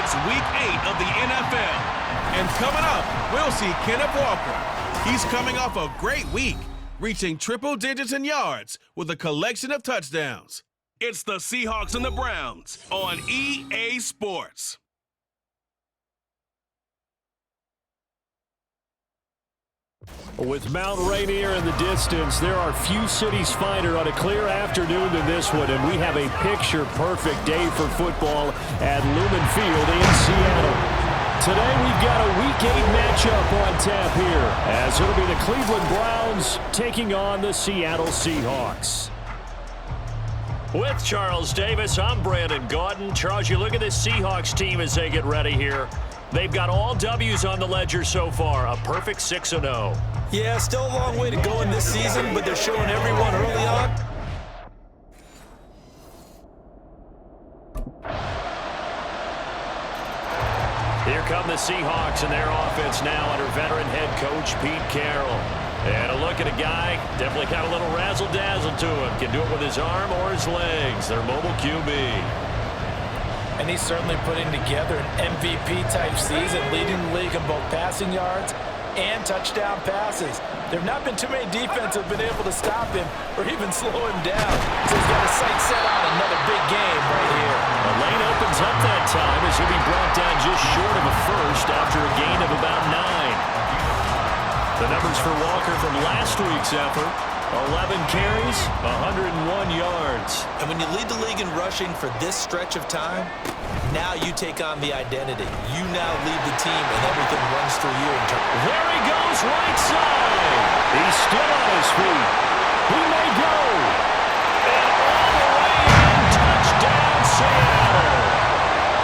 It's Week 8 of the NFL. And coming up, we'll see Kenneth Walker. He's coming off a great week, reaching triple digits in yards with a collection of touchdowns. It's the Seahawks and the Browns on EA Sports. With Mount Rainier in the distance, there are few cities finer on a clear afternoon than this one, and we have a picture-perfect day for football at Lumen Field in Seattle. Today we've got a Week 8 matchup on tap here, as it'll be the Cleveland Browns taking on the Seattle Seahawks. With Charles Davis, I'm Brandon Gaudin. Charles, you look at this Seahawks team as they get ready here. They've got all W's on the ledger so far, a perfect 6-0. Yeah, still a long way to go in this season, but they're showing everyone early on. Here come the Seahawks and their offense now under veteran head coach Pete Carroll. And a look at a guy, definitely got a little razzle-dazzle to him. Can do it with his arm or his legs. Their mobile QB. And he's certainly putting together an MVP-type season, leading the league in both passing yards and touchdown passes. There have not been too many defenses that have been able to stop him or even slow him down. So he's got his sights set on another big game right here. The lane opens up that time as he'll be brought down just short of a first after a gain of about 9. The numbers for Walker from last week's effort: 11 carries, 101 yards. And when you lead the league in rushing for this stretch of time, now you take on the identity. You now lead the team, and everything runs through you. There he goes, right side. He's still on his feet. He may go. And all the way in, touchdown, Seattle.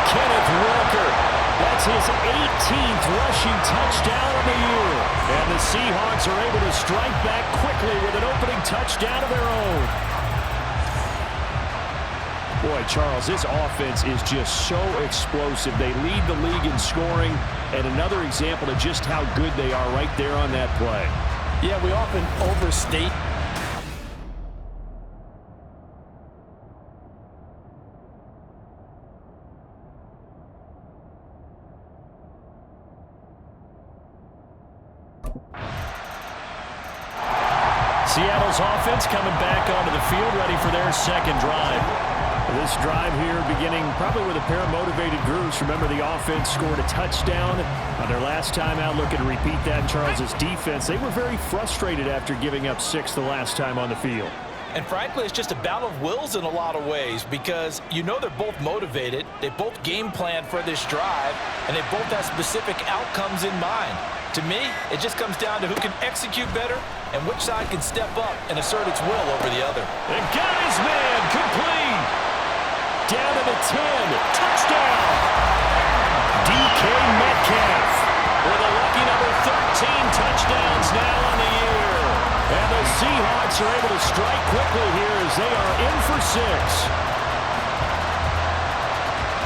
Kenneth Walker. That's his 18th rushing touchdown of the year. And the Seahawks are able to strike back quickly with an opening touchdown of their own. Boy, Charles, this offense is just so explosive. They lead the league in scoring, and another example of just how good they are right there on that play. Yeah, we often overstate Seattle's offense coming back onto the field, ready for their second drive. This drive here beginning probably with a pair of motivated groups. Remember, the offense scored a touchdown on their last time out. Looking to repeat that in Charles's defense. They were very frustrated after giving up 6 the last time on the field. And frankly, it's just a battle of wills in a lot of ways, because you know they're both motivated, they both game plan for this drive, and they both have specific outcomes in mind. To me, it just comes down to who can execute better and which side can step up and assert its will over the other. And got his man, complete. Down to the 10, touchdown. DK Metcalf with a lucky number 13 touchdowns now on the year. And the Seahawks are able to strike quickly here as they are in for 6.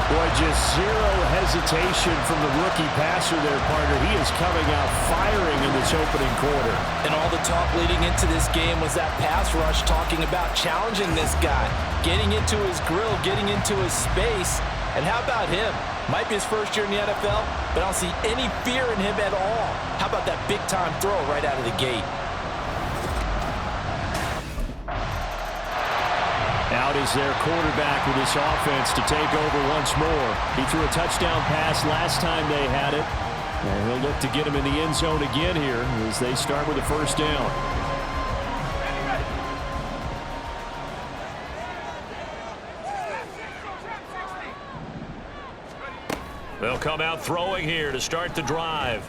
Boy, just zero hesitation from the rookie passer there, partner. He is coming out firing in this opening quarter. And all the talk leading into this game was that pass rush, talking about challenging this guy, getting into his grill, getting into his space. And how about him? Might be his first year in the NFL, but I don't see any fear in him at all. How about that big-time throw right out of the gate? Out is their quarterback with this offense to take over once more. He threw a touchdown pass last time they had it. And he'll look to get him in the end zone again here as they start with a first down. They'll come out throwing here to start the drive.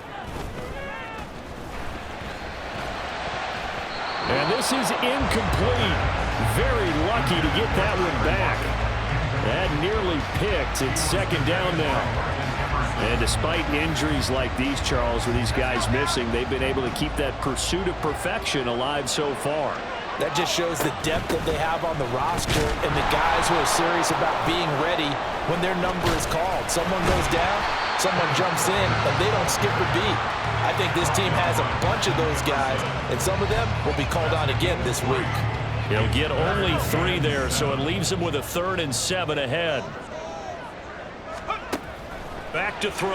And this is incomplete. Very lucky to get that one back. That nearly picked. It's second down now. And despite injuries like these, Charles, with these guys missing, they've been able to keep that pursuit of perfection alive so far. That just shows the depth that they have on the roster and the guys who are serious about being ready when their number is called. Someone goes down, someone jumps in, and they don't skip a beat. I think this team has a bunch of those guys, and some of them will be called on again this week. He'll get only 3 there, so it leaves him with a 3rd and 7 ahead. Back to throw.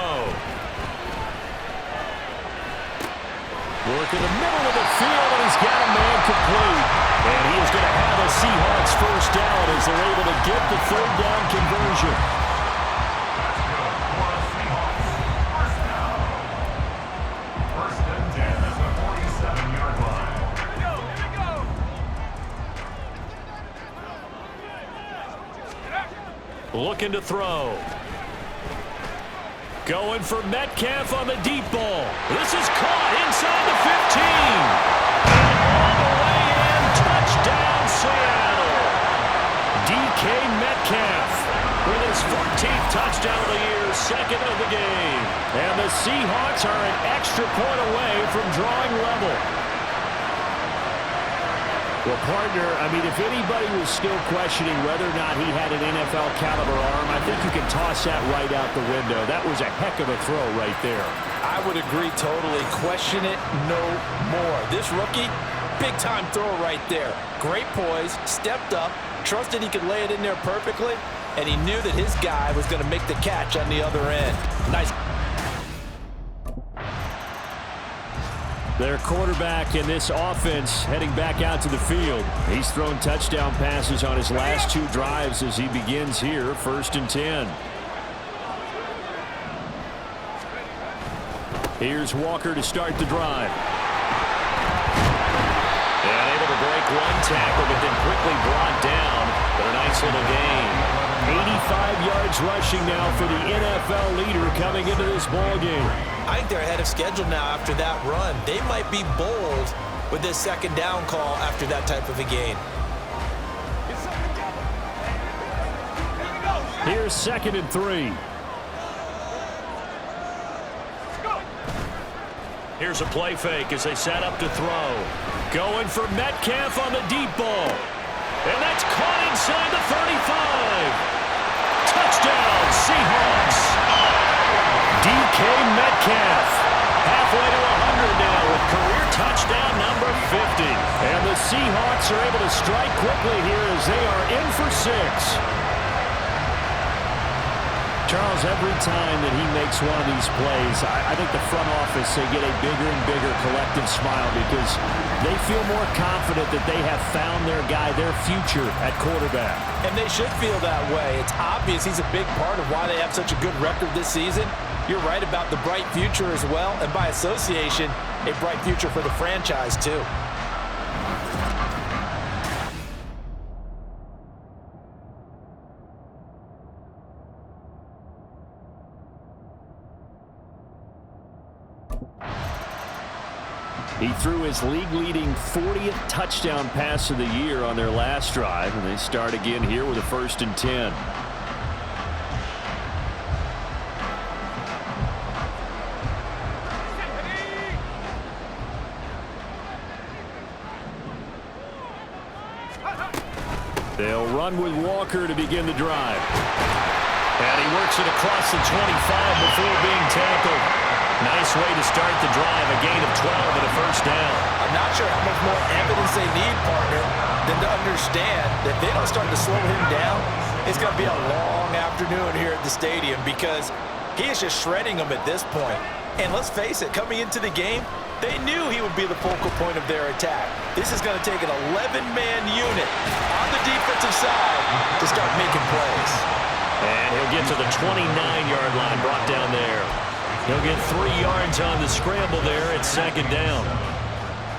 Work in the middle of the field, and he's got a man complete. And he is going to have a Seahawks first down as they're able to get the third down conversion. First and 10 at the 47-yard line. Looking to throw. Going for Metcalf on the deep ball. This is caught inside the 15. And all the way in. Touchdown, Seattle. DK Metcalf with his 14th touchdown of the year, second of the game. And the Seahawks are an extra point away from drawing level. Well, partner, I mean, if anybody was still questioning whether or not he had an NFL caliber arm, I think you can toss that right out the window. That was a heck of a throw right there. I would agree totally. Question it no more. This rookie, big-time throw right there. Great poise, stepped up, trusted he could lay it in there perfectly, and he knew that his guy was going to make the catch on the other end. Nice. Their quarterback in this offense heading back out to the field. He's thrown touchdown passes on his last two drives as he begins here, 1st and 10. Here's Walker to start the drive. And able to break one tackle, but then quickly brought down. But a nice little gain. 85 yards rushing now for the NFL leader coming into this ball game. I think they're ahead of schedule now after that run. They might be bold with this second down call after that type of a gain. Here's 2nd and 3. Here's a play fake as they set up to throw. Going for Metcalf on the deep ball. And that's caught inside the 35. Touchdown, Seahawks. DK Metcalf, halfway to 100 now with career touchdown number 50. And the Seahawks are able to strike quickly here as they are in for 6. Charles, every time that he makes one of these plays, I think the front office, they get a bigger and bigger collective smile because they feel more confident that they have found their guy, their future at quarterback. And they should feel that way. It's obvious he's a big part of why they have such a good record this season. You're right about the bright future as well, and by association, a bright future for the franchise too. He threw his league-leading 40th touchdown pass of the year on their last drive, and they start again here with a 1st and 10. They'll run with Walker to begin the drive. And he works it across the 25 before being tackled. Nice way to start the drive, a gain of 12 and a 1st down. I'm not sure how much more evidence they need, partner, than to understand that if they don't start to slow him down, it's going to be a long afternoon here at the stadium because he is just shredding them at this point. And let's face it, coming into the game, they knew he would be the focal point of their attack. This is going to take an 11-man unit on the defensive side to start making plays. And he'll get to the 29-yard line, brought down there. He'll get 3 yards on the scramble there at 2nd down.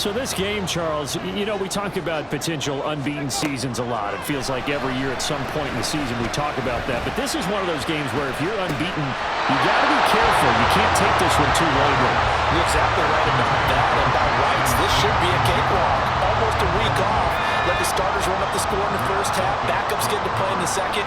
So this game, Charles, you know, we talk about potential unbeaten seasons a lot. It feels like every year at some point in the season we talk about that. But this is one of those games where if you're unbeaten, you got to be careful. You can't take this one too lightly. You're exactly right about that. And by rights, this should be a cakewalk. Almost a week off. Let the starters run up the score in the first half. Backups get to play in the second.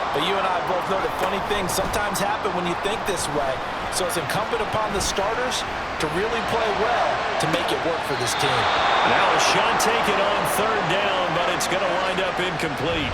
But you and I both know that funny things sometimes happen when you think this way. So it's incumbent upon the starters to really play well to make it work for this team. Now a shot taken on 3rd down, but it's going to wind up incomplete.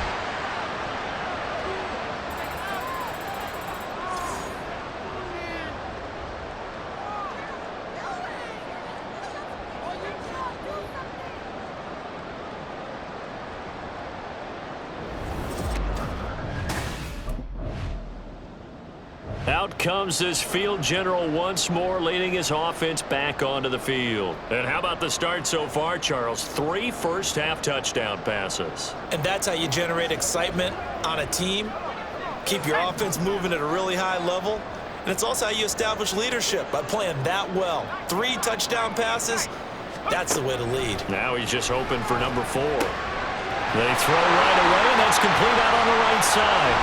Out comes this field general once more, leading his offense back onto the field. And how about the start so far, Charles? 3 first-half touchdown passes. And that's how you generate excitement on a team. Keep your offense moving at a really high level. And it's also how you establish leadership, by playing that well. 3 touchdown passes, that's the way to lead. Now he's just hoping for number 4. They throw right away, and that's complete out on the right side.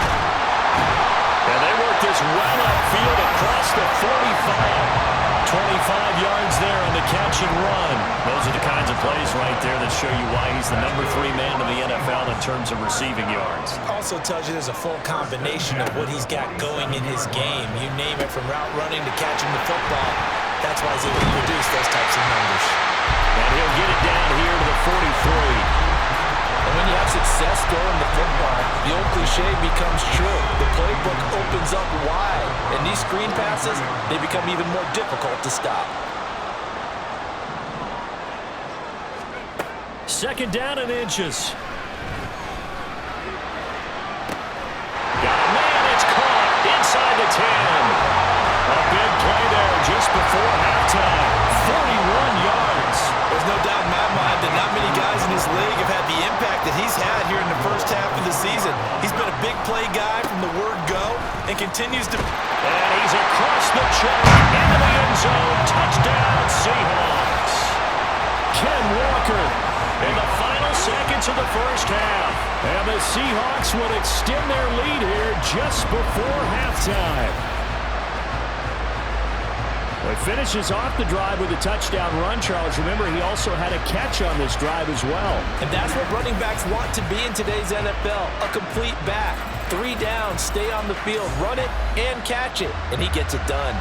And they work this well upfield across the 45. 25 yards there on the catch and run. Those are the kinds of plays right there that show you why he's the number 3 man in the NFL in terms of receiving yards. Also tells you there's a full combination of what he's got going in his game. You name it, from route running to catching the football. That's why he's able to produce those types of numbers. And he'll get it down here to the 43. And when you have success throwing the football, the old cliche becomes true. The playbook opens up wide, and these screen passes, they become even more difficult to stop. Second down and inches. Got a man, it's caught inside the 10. A big play there just before halftime. 41 yards. There's no doubt in my mind that not many guys in this league have had the impact that he's had here in the first half of the season. He's been a big play guy from the word go and continues to... And he's across the check into the end zone. Touchdown, Seahawks. Ken Walker in the final seconds of the first half. And the Seahawks would extend their lead here just before halftime. Well, he finishes off the drive with a touchdown run, Charles. Remember, he also had a catch on this drive as well. And that's what running backs want to be in today's NFL, a complete back. 3 downs, stay on the field, run it, and catch it, and he gets it done.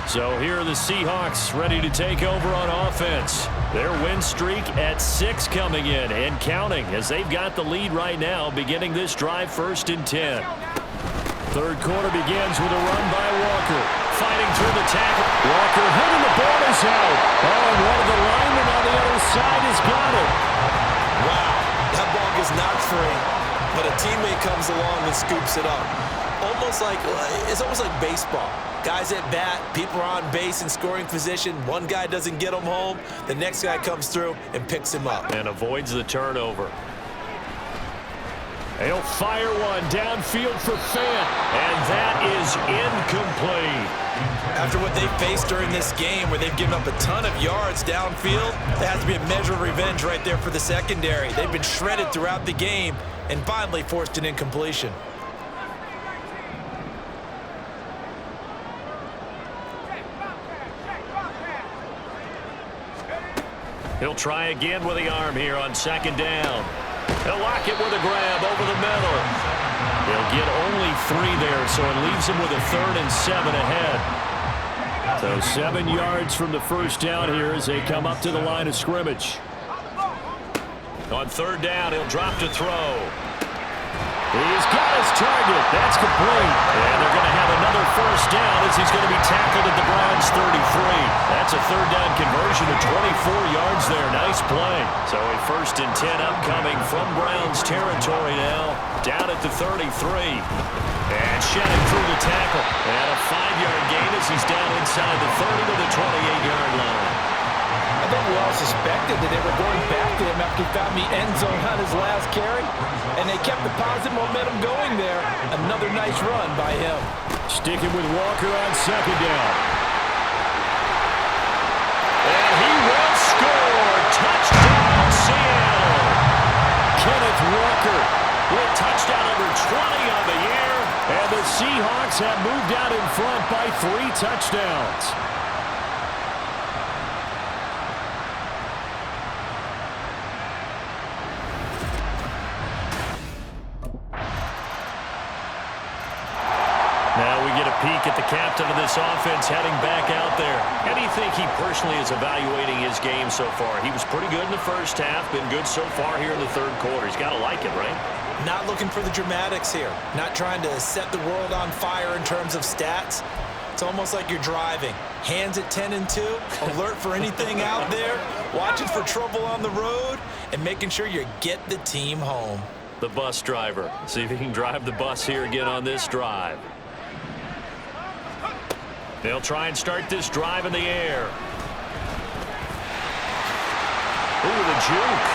So here are the Seahawks ready to take over on offense. Their win streak at 6 coming in and counting, as they've got the lead right now, beginning this drive 1st and 10. Third quarter begins with a run by Walker. Fighting through the tackle. Walker hitting the ball is out. Oh, and one of the linemen on the other side has got it. Wow, that ball is not free, but a teammate comes along and scoops it up. It's almost like baseball. Guys at bat, people are on base in scoring position. One guy doesn't get him home. The next guy comes through and picks him up. And avoids the turnover. He'll fire one downfield for Fant. And that is incomplete. After what they faced during this game, where they've given up a ton of yards downfield, there has to be a measure of revenge right there for the secondary. They've been shredded throughout the game and finally forced an incompletion. He'll try again with the arm here on 2nd down. He'll lock it with a grab over the middle. He'll get only 3 there, so it leaves him with a 3rd and 7 ahead. So 7 yards from the first down here as they come up to the line of scrimmage. On 3rd down, he'll drop to throw. He's got his target. That's complete. And they're going to have another first down as he's going to be tackled at the Browns' 33. That's a 3rd down conversion of 24 yards there. Nice play. So a 1st and 10 upcoming from Browns territory now. Down at the 33. And shedding through the tackle. And a 5-yard gain as he's down inside the 30 to the 28-yard line. I think we all suspected that they were going back to him after he found the end zone on his last carry, and they kept the positive momentum going there. Another nice run by him. Sticking with Walker on 2nd down. And he will score. Touchdown, Seattle. Kenneth Walker with touchdown number 20 on the year, and the Seahawks have moved out in front by 3 touchdowns. Now we get a peek at the captain of this offense heading back out there. How do you think he personally is evaluating his game so far? He was pretty good in the first half, been good so far here in the third quarter. He's got to like it, right? Not looking for the dramatics here. Not trying to set the world on fire in terms of stats. It's almost like you're driving. Hands at 10 and 2, alert for anything out there, watching for trouble on the road, and making sure you get the team home. The bus driver. See if he can drive the bus here again on this drive. They'll try and start this drive in the air. Ooh, the juke.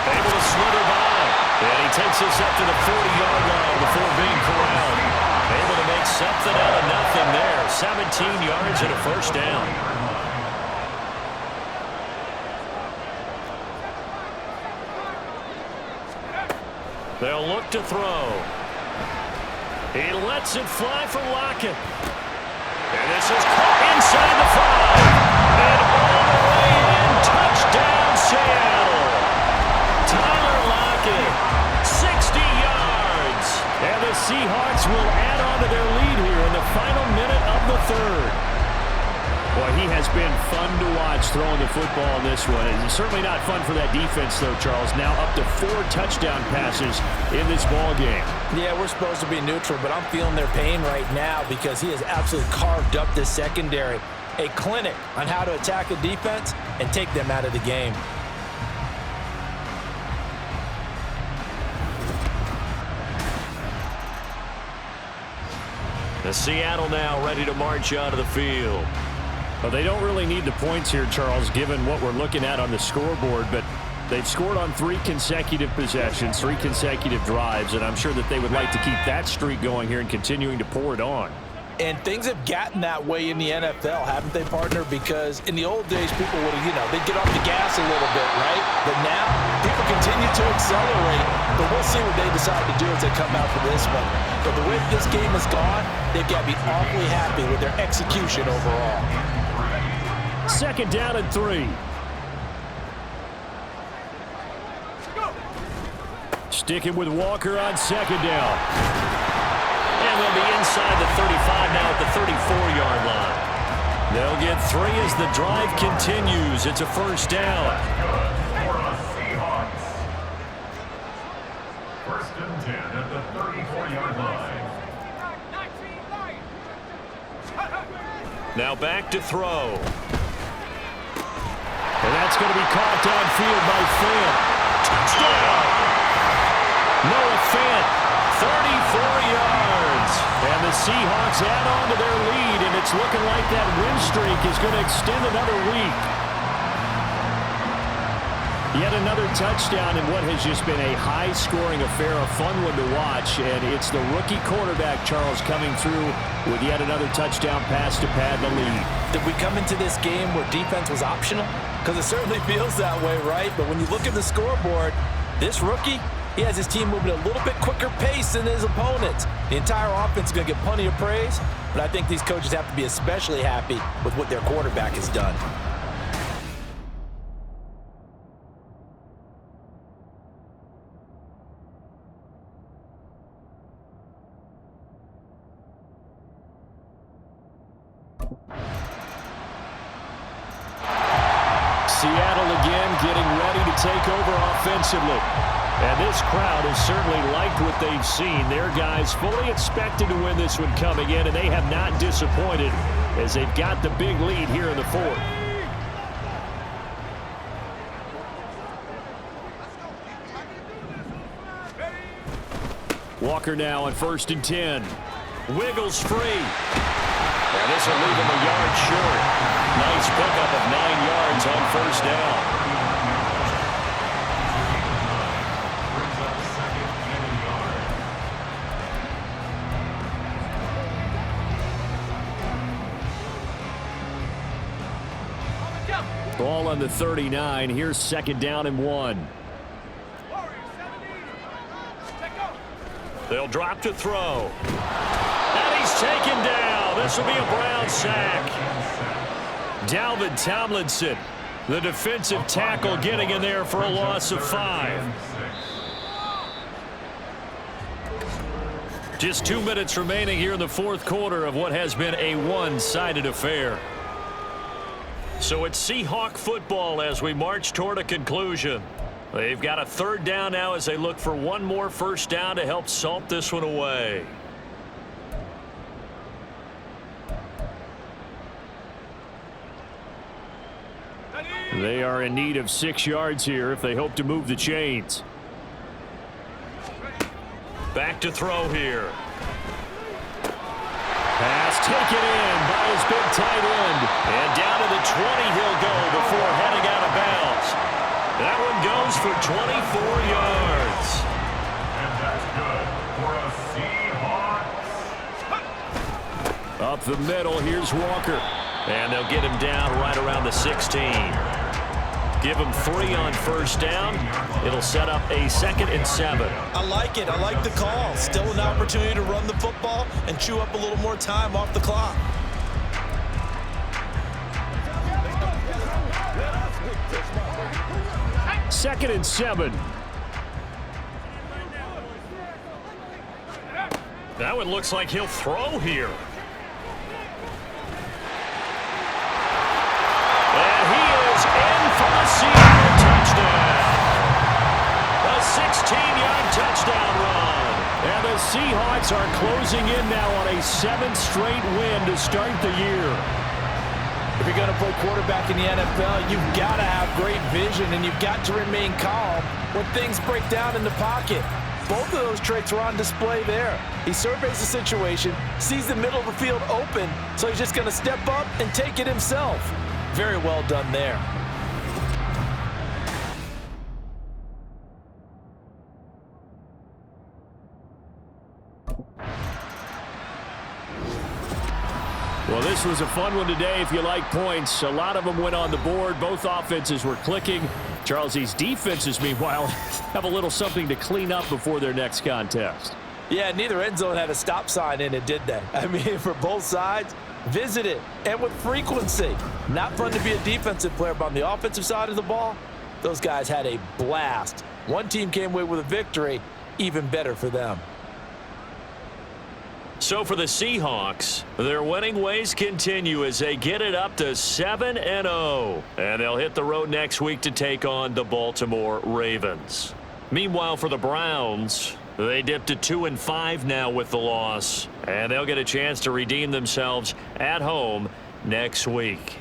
Able to slither by. And he takes this up to the 40-yard line before being corralled. Able to make something out of nothing there. 17 yards and a first down. They'll look to throw. He lets it fly for Lockett. And this is caught inside the 5. And all the way in. Touchdown, Seattle. Tyler Lockett, 60 yards. And the Seahawks will add on to their lead here in the final minute of the third. Boy, he has been fun to watch throwing the football in this one. It's certainly not fun for that defense, though, Charles. Now up to 4 touchdown passes in this ball game. Yeah, we're supposed to be neutral, but I'm feeling their pain right now because he has absolutely carved up this secondary. A clinic on how to attack a defense and take them out of the game. The Seattle now ready to march out of the field. Well, they don't really need the points here, Charles, given what we're looking at on the scoreboard, but they've scored on 3 consecutive possessions, 3 consecutive drives, and I'm sure that they would like to keep that streak going here and continuing to pour it on. And things have gotten that way in the NFL, haven't they, partner? Because in the old days, people would have, they'd get off the gas a little bit, right? But now, people continue to accelerate, but we'll see what they decide to do as they come out for this one. But the way this game has gone, they've got to be awfully happy with their execution overall. Second down and 3. Sticking with Walker on second down. And they'll be inside the 35 now at the 34-yard line. They'll get 3 as the drive continues. It's a first down. For the Seahawks. First and 10 at the 34-yard line. Now back to throw. And that's going to be caught downfield by Fant. Touchdown! Noah Fant, 34 yards. and the Seahawks add on to their lead, and it's looking like that win streak is going to extend another week. Yet another touchdown in what has just been a high-scoring affair, a fun one to watch, and it's the rookie quarterback, Charles, coming through with yet another touchdown pass to pad the lead. Did we come into this game where defense was optional? Because it certainly feels that way, right? But when you look at the scoreboard, this rookie, he has his team moving at a little bit quicker pace than his opponents. The entire offense is going to get plenty of praise, but I think these coaches have to be especially happy with what their quarterback has done. Seattle again getting ready to take over offensively. And this crowd has certainly liked what they've seen. Their guys fully expected to win this one coming in, and they have not disappointed as they've got the big lead here in the fourth. Walker now on 1st and 10. Wiggles free. And this will leave him a yard short. Nice pickup of 9 yards on first down. Ball on the 39. Here's 2nd down and 1. They'll drop to throw. And he's taken down. This will be a Brown sack. Dalvin Tomlinson, the defensive tackle, getting in there for a loss of 5. Just 2 minutes remaining here in the fourth quarter of what has been a one-sided affair. So it's Seahawk football as we march toward a conclusion. They've got a third down now as they look for one more first down to help salt this one away. They are in need of 6 yards here if they hope to move the chains. Back to throw here. Pass taken in by his big tight end. And down to the 20 he'll go before heading out of bounds. That one goes for 24 yards. And that's good for a Seahawks. Up the middle, here's Walker. And they'll get him down right around the 16. Give him 3 on first down. It'll set up a 2nd and 7. I like it. I like the call. Still an opportunity to run the football and chew up a little more time off the clock. Second and 7. That one looks like he'll throw here. And he is in for a Seahawks touchdown. A 16-yard touchdown run. And the Seahawks are closing in now on a 7th straight win to start the year. If you're going to play quarterback in the NFL, you've got to have great vision and you've got to remain calm when things break down in the pocket. Both of those traits are on display there. He surveys the situation, sees the middle of the field open, so he's just going to step up and take it himself. Very well done there. Well, this was a fun one today if you like points. A lot of them went on the board. Both offenses were clicking. Charles, these defenses, meanwhile, have a little something to clean up before their next contest. Yeah, neither end zone had a stop sign in it, did they? I mean, for both sides, visit it, and with frequency. Not fun to be a defensive player, but on the offensive side of the ball, those guys had a blast. One team came away with a victory, even better for them. So for the Seahawks, their winning ways continue as they get it up to 7-0. And they'll hit the road next week to take on the Baltimore Ravens. Meanwhile, for the Browns, they dipped to 2-5 now with the loss. And they'll get a chance to redeem themselves at home next week.